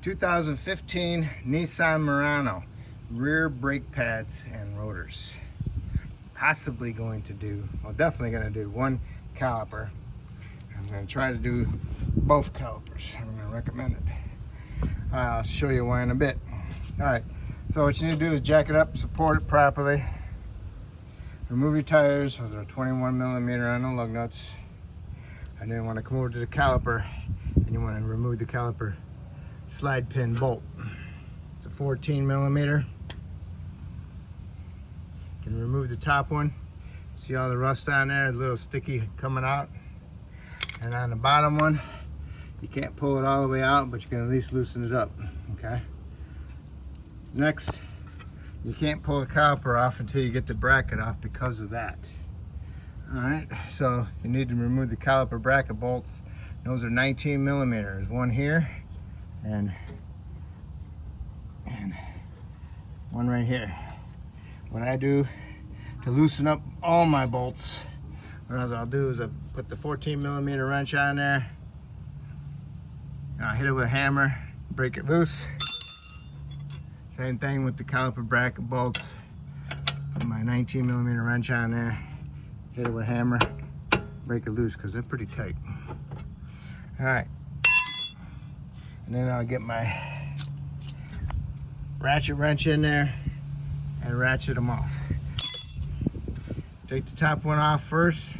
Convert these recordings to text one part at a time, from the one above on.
2015 Nissan Murano, rear brake pads and rotors. Possibly going to do, well, definitely going to do one caliper. I'm going to try to do both calipers. I'm going to recommend it. I'll show you why in a bit. All right, so what you need to do is jack it up, support it properly. Remove your tires. Those are 21 millimeter on the lug nuts. And then you want to come over to the caliper and you want to remove the caliper slide pin bolt. It's a 14 millimeter. You can remove the top one. See all the rust on there, a little sticky coming out. And on the bottom one, you can't pull it all the way out, but you can at least loosen it up, okay? Next, you can't pull the caliper off until you get the bracket off because of that. All right, so you need to remove the caliper bracket bolts. Those are 19 millimeters. One here and one right here. What I do to loosen up all my bolts, what I'll do is I'll put the 14 millimeter wrench on there. I'll hit it with a hammer, break it loose. Same thing with the caliper bracket bolts. Put my 19 millimeter wrench on there, hit it with a hammer, break it loose because they're pretty tight. All right, and then I'll get my ratchet wrench in there and ratchet them off. Take the top one off first,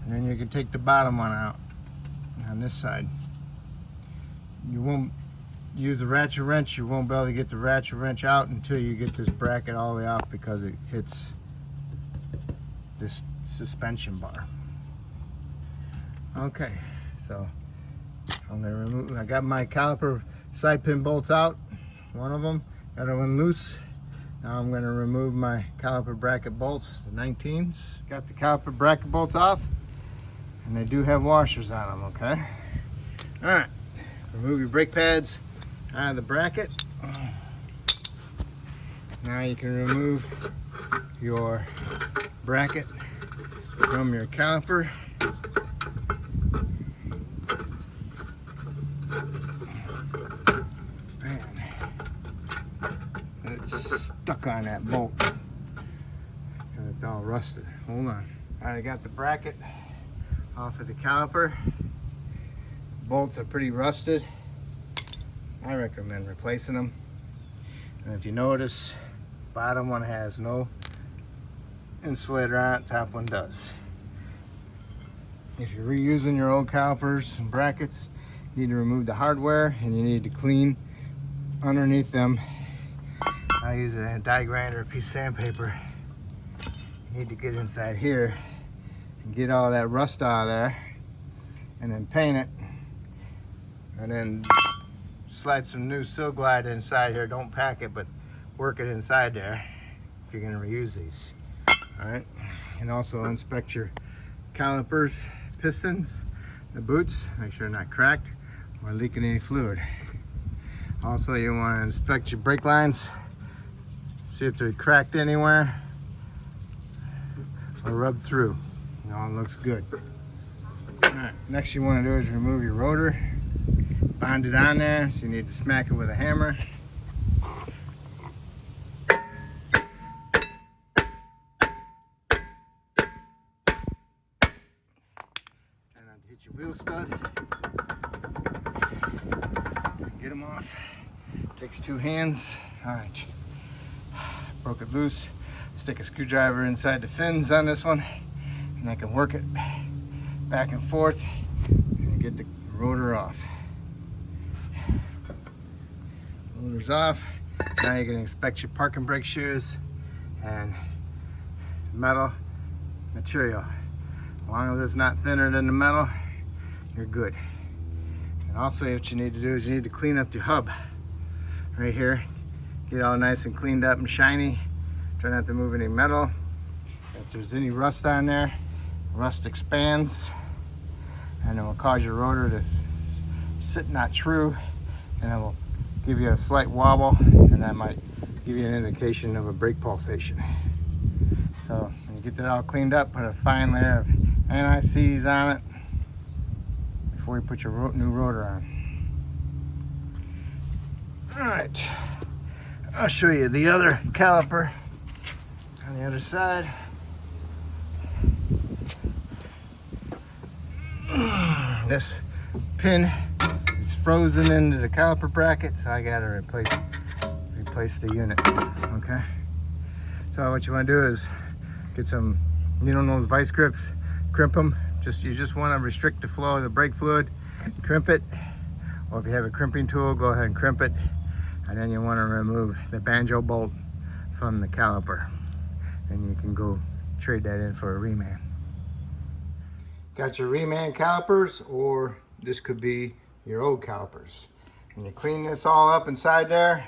and then you can take the bottom one out on this side. You won't use the ratchet wrench, you won't be able to get the ratchet wrench out until you get this bracket all the way off because it hits this suspension bar. Okay, so I'm gonna remove, I got my caliper side pin bolts out, one of them, the other one loose. Now I'm gonna remove my caliper bracket bolts, the 19s. Got the caliper bracket bolts off, and they do have washers on them, okay? All right, remove your brake pads out of the bracket. Now you can remove your bracket from your caliper. It's stuck on that bolt. It's all rusted. Hold on. All right, I got the bracket off of the caliper. Bolts are pretty rusted. I recommend replacing them. And if you notice, bottom one has no insulator on it, top one does. If you're reusing your old calipers and brackets, you need to remove the hardware and you need to clean underneath them. I use a die grinder, a piece of sandpaper. You need to get inside here and get all that rust out of there and then paint it and then slide some new Sil Glide inside here. Don't pack it, but work it inside there if you're gonna reuse these. All right, and also inspect your calipers, pistons, the boots, make sure they're not cracked or leaking any fluid. Also, you wanna inspect your brake lines, see if they're cracked anywhere or rubbed through. It all looks good. All right, next you wanna do is remove your rotor. Bond it on there, so you need to smack it with a hammer. Try not to hit your wheel stud. Get them off. Takes two hands. All right. Broke it loose. Stick a screwdriver inside the fins on this one, and I can work it back and forth and get the rotor off. Rotor's off. Now you can inspect your parking brake shoes and metal material. As long as it's not thinner than the metal, you're good. And also what you need to do is you need to clean up your hub right here. Get it all nice and cleaned up and shiny. Try not to move any metal. If there's any rust on there, rust expands and it will cause your rotor to sit not true, and it will give you a slight wobble, and that might give you an indication of a brake pulsation. So when you get that all cleaned up, put a fine layer of anti-seize on it before you put your new rotor on. All right, I'll show you the other caliper on the other side. This pin is frozen into the caliper bracket, so I gotta replace the unit. Okay, so what you want to do is get some, those vice grips, crimp them. You just want to restrict the flow of the brake fluid, crimp it, or if you have a crimping tool, go ahead and crimp it. And then you want to remove the banjo bolt from the caliper, and you can go trade that in for a reman. Got your reman calipers, or this could be your old calipers. And you clean this all up inside there,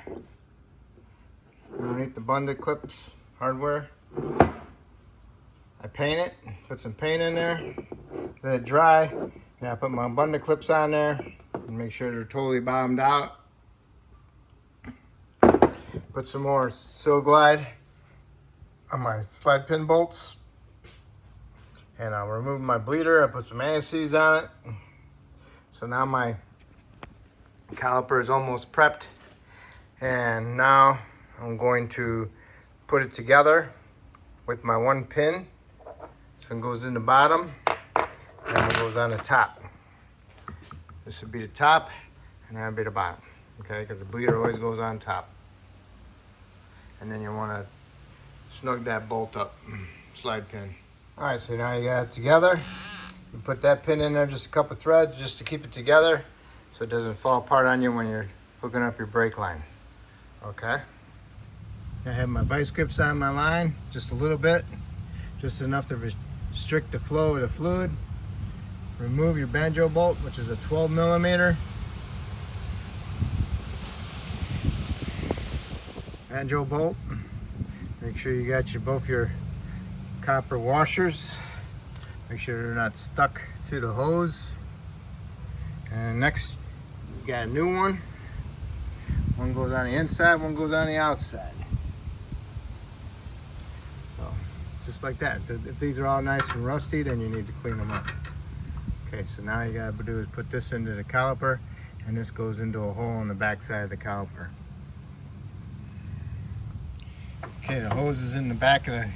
underneath the bundle clips hardware. I paint it, put some paint in there, let it dry. Now I put my bundle clips on there and make sure they're totally bottomed out. Put some more Seal Glide on my slide pin bolts. And I'll remove my bleeder. I put some anti-seize on it. So now my caliper is almost prepped. And now I'm going to put it together with my one pin. This one goes in the bottom, and one goes on the top. This would be the top, and that would be the bottom. Okay, because the bleeder always goes on top. And then you want to snug that bolt up, slide pin. All right, so now you got it together. You put that pin in there, just a couple threads, just to keep it together, so it doesn't fall apart on you when you're hooking up your brake line. Okay. I have my vice grips on my line, just a little bit, just enough to restrict the flow of the fluid. Remove your banjo bolt, which is a 12 millimeter. Banjo bolt. Make sure you got both your copper washers. Make sure they're not stuck to the hose. And next, you got a new one. One goes on the inside, one goes on the outside. So, just like that. If these are all nice and rusty, then you need to clean them up. Okay, so now you gotta do is put this into the caliper, and this goes into a hole in the back side of the caliper. Okay, the hose is in the back of the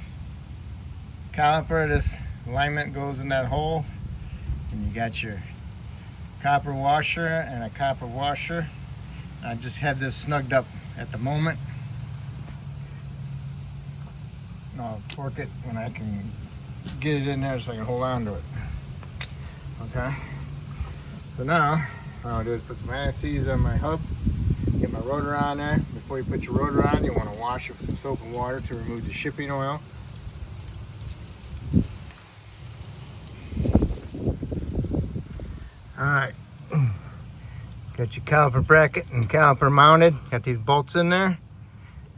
caliper. This alignment goes in that hole, and you got your copper washer and a copper washer. I just have this snugged up at the moment. And I'll torque it when I can get it in there so I can hold on to it. Okay, so now what I'll do is put some anti-seize on my hub, get my rotor on there. Before you put your rotor on, you want to wash it with some soap and water to remove the shipping oil. Alright, got your caliper bracket and caliper mounted. Got these bolts in there.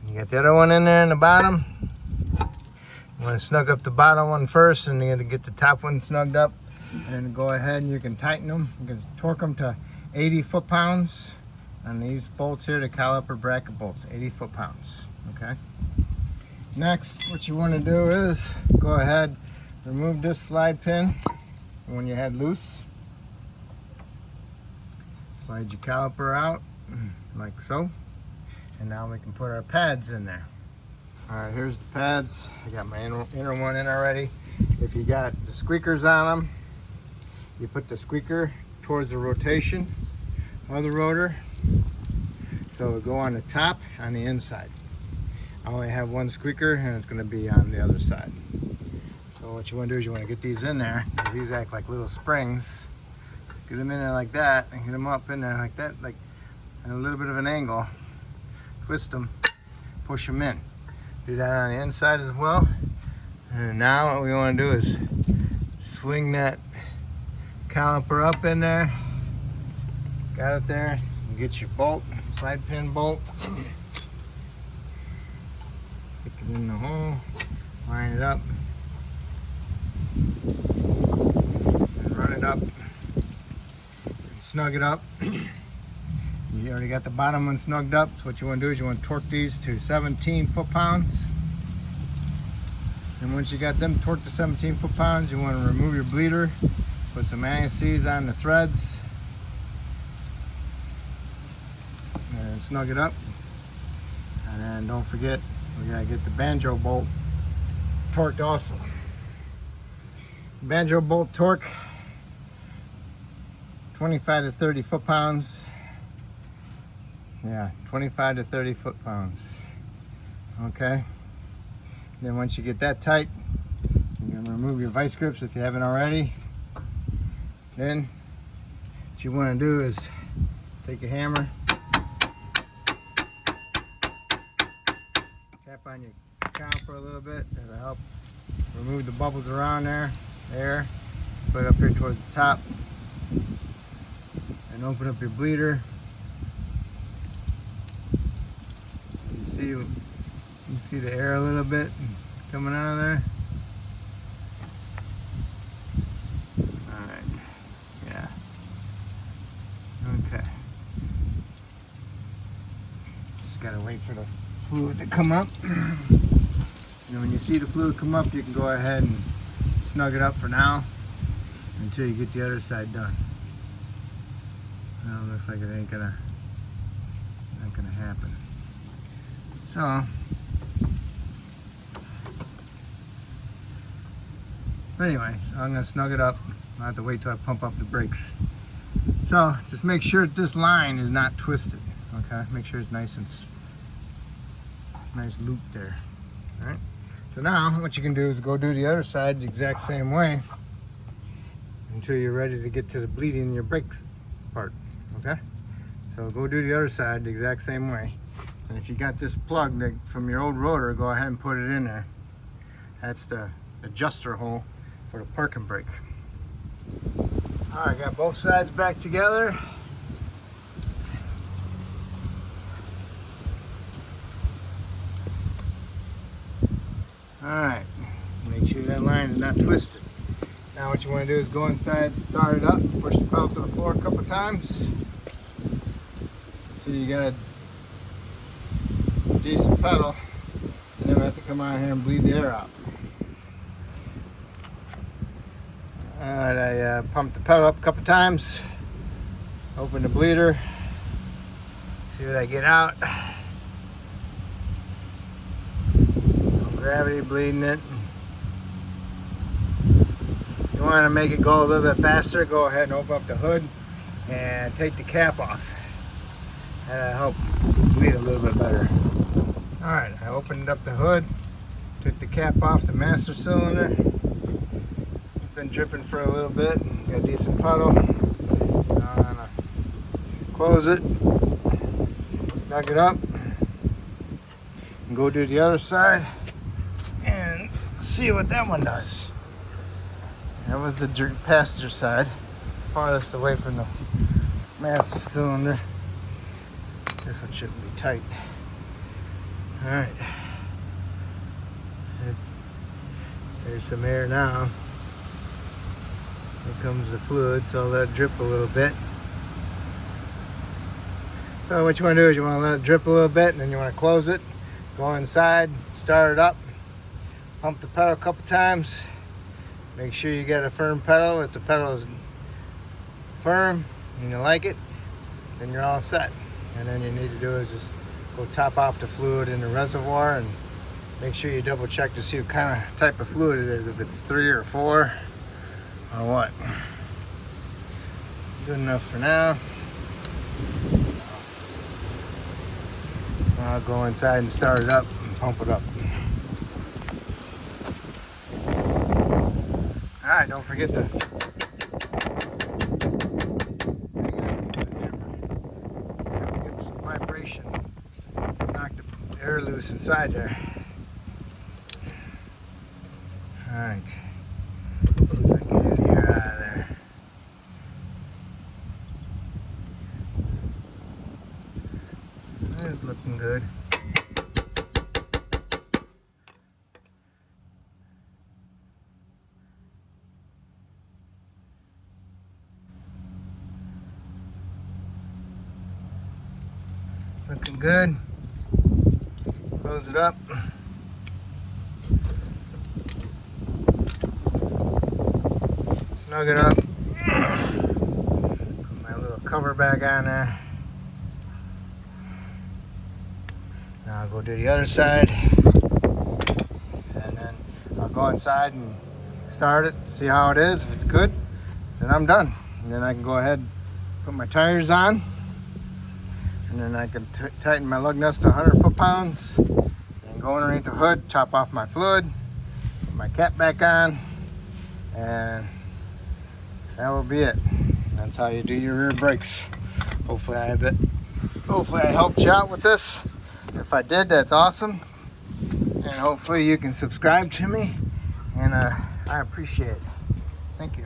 You got the other one in there in the bottom. You want to snug up the bottom one first, and you got to get the top one snugged up. And go ahead and you can tighten them. You can torque them to 80 foot-pounds on these bolts here, the caliper bracket bolts, 80 foot-pounds. Okay. Next, what you want to do is go ahead, remove this slide pin when you had loose. Slide your caliper out like so, and now we can put our pads in there. All right, here's the pads. I got my inner one in already. If you got the squeakers on them, you put the squeaker towards the rotation of the rotor, so it'll go on the top, on the inside. I only have one squeaker, and it's going to be on the other side. So what you want to do is you want to get these in there. These act like little springs. Get them in there like that, and get them up in there like that, like at a little bit of an angle. Twist them, push them in. Do that on the inside as well. And now what we want to do is swing that caliper up in there. Got it there. You get your bolt, slide pin bolt. Stick it in the hole, line it up, and run it up, and snug it up. You already got the bottom one snugged up. So what you want to do is you want to torque these to 17 foot-pounds. And once you got them torqued to 17 foot-pounds, you want to remove your bleeder. Put some anti-seize on the threads. And snug it up. And then don't forget, we gotta get the banjo bolt torqued also. Banjo bolt torque, 25 to 30 foot-pounds. Yeah, 25 to 30 foot-pounds. Okay. Then once you get that tight, you're gonna remove your vice grips if you haven't already. Then what you want to do is take a hammer, tap on your caliper a little bit. That'll help remove the bubbles around there. Put it up here towards the top, and open up your bleeder. You can see the air a little bit coming out of there. Alright, yeah. Okay. Just gotta wait for the fluid to come up. And when you see the fluid come up, you can go ahead and snug it up for now until you get the other side done. Well, looks like it ain't gonna happen. So, anyway, so I'm going to snug it up. I'll have to wait till I pump up the brakes. So, just make sure that this line is not twisted. Okay, make sure it's nice and nice loop there. All right. So now, what you can do is go do the other side the exact same way until you're ready to get to the bleeding in your brakes part. Okay. So go do the other side the exact same way. And if you got this plug from your old rotor, go ahead and put it in there. That's the adjuster hole for the parking brake. All right, got both sides back together. All right, make sure that line is not twisted. Now what you want to do is go inside, start it up, push the pedal to the floor a couple times until you got a decent pedal, and then we have to come out here and bleed the air out. Alright, I pumped the pedal up a couple times, open the bleeder, see what I get out. No gravity bleeding it. If you want to make it go a little bit faster, go ahead and open up the hood and take the cap off. That'll help bleed a little bit better. Alright, I opened up the hood, took the cap off the master cylinder. It's been dripping for a little bit, got a decent puddle. Now I'm gonna close it, snug it up, and go do the other side and see what that one does. That was the passenger side, farthest away from the master cylinder. This one shouldn't be tight. Alright, there's some air now. Here comes the fluid, so I'll let it drip a little bit. So what you want to do is you want to let it drip a little bit, and then you want to close it, go inside, start it up, pump the pedal a couple times, make sure you get a firm pedal. If the pedal is firm and you like it, then you're all set. And then you need to do is just go top off the fluid in the reservoir and make sure you double check to see what kind of type of fluid it is, if it's 3 or 4 or what. Good enough for now. I'll go inside and start it up and pump it up. Alright, don't forget to give some vibration. Knock the air loose inside there. Alright. See if I can get any air out of there. That's looking good. Looking good. Close it up. Snug it up. Put my little cover back on there. Now I'll go do the other side, and then I'll go inside and start it, see how it is. If it's good, then I'm done. And then I can go ahead and put my tires on, and then I can tighten my lug nuts to 100 foot-pounds, and go underneath the hood, chop off my fluid, put my cap back on, and that will be it. That's how you do your rear brakes. Hopefully I helped you out with this. If I did, that's awesome. And hopefully you can subscribe to me, and I appreciate it. Thank you.